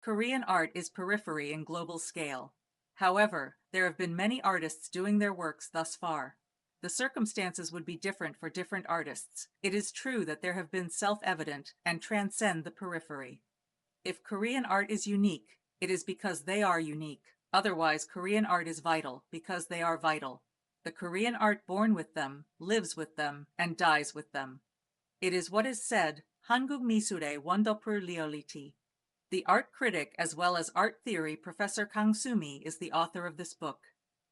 Korean art is periphery in global scale. However, there have been many artists doing their works thus far. The circumstances would be different for different artists. It is true that there have been self-evident and transcend the periphery. If Korean art is unique, it is because they are unique. Otherwise, Korean art is vital because they are vital. The Korean art born with them, lives with them, and dies with them. It is what is said, 한국 미술의 wonderful reality. The art critic as well as art theory Professor Kang Soo-mi is the author of this book.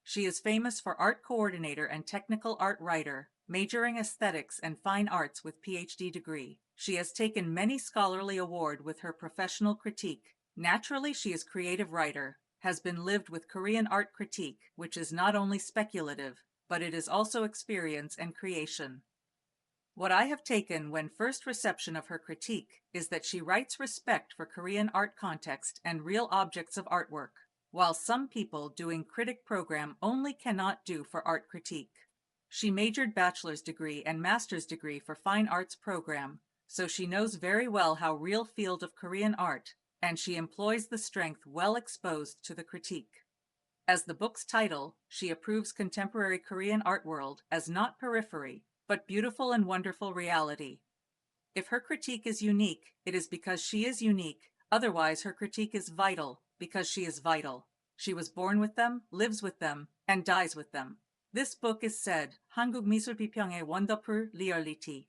She is famous for art coordinator and technical art writer, majoring aesthetics and fine arts with PhD degree. She has taken many scholarly award with her professional critique. Naturally, she is creative writer, has been lived with Korean art critique, which is not only speculative, but it is also experience and creation. What I have taken when first reception of her critique is that she writes respect for Korean art context and real objects of artwork, while some people doing critic program only cannot do for art critique. She majored bachelor's degree and master's degree for fine arts program, so she knows very well how real field of Korean art, and she employs the strength well exposed to the critique. As the book's title, she approves contemporary Korean art world as not periphery, but beautiful and wonderful reality. If her critique is unique, it is because she is unique. Otherwise, her critique is vital because she is vital. She was born with them, lives with them, and dies with them. This book is said, 한국 미술 비평의 wonderful reality.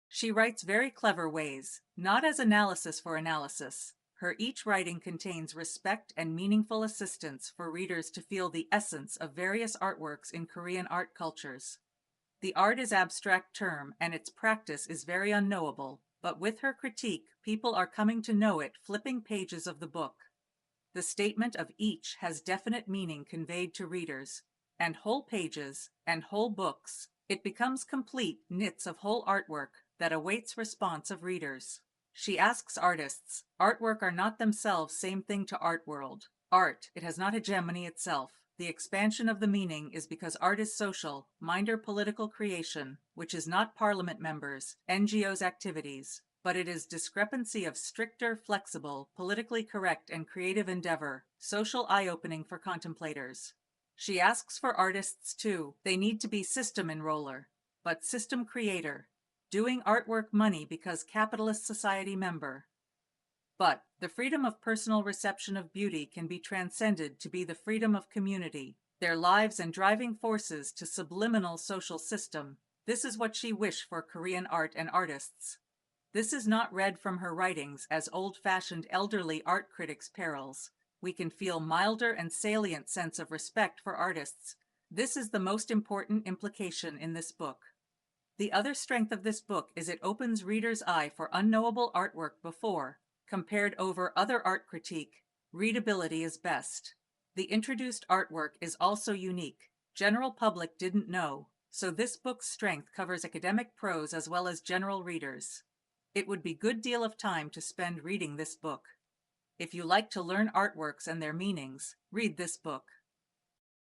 She writes very clever ways, not as analysis for analysis. Her each writing contains respect and meaningful assistance for readers to feel the essence of various artworks in Korean art cultures. The art is abstract term and its practice is very unknowable, but with her critique, people are coming to know it flipping pages of the book. The statement of each has definite meaning conveyed to readers, and whole pages, and whole books. It becomes complete knits of whole artwork that awaits response of readers. She asks artists, artwork are not themselves same thing to art world. Art, it has not hegemony itself. The expansion of the meaning is because art is social, minder political creation, which is not parliament members, NGOs activities, but it is discrepancy of stricter, flexible, politically correct and creative endeavor, social eye-opening for contemplators. She asks for artists too. They need to be system enroller, but system creator, doing artwork money because capitalist society member. But the freedom of personal reception of beauty can be transcended to be the freedom of community, their lives and driving forces to subliminal social system. This is what she wished for Korean art and artists. This is not read from her writings as old-fashioned elderly art critics' perils. We can feel milder and salient sense of respect for artists. This is the most important implication in this book. The other strength of this book is it opens readers' eye for unknowable artwork before, compared over other art critique, readability is best. The introduced artwork is also unique. General public didn't know, so this book's strength covers academic prose as well as general readers. It would be good deal of time to spend reading this book. If you like to learn artworks and their meanings, read this book.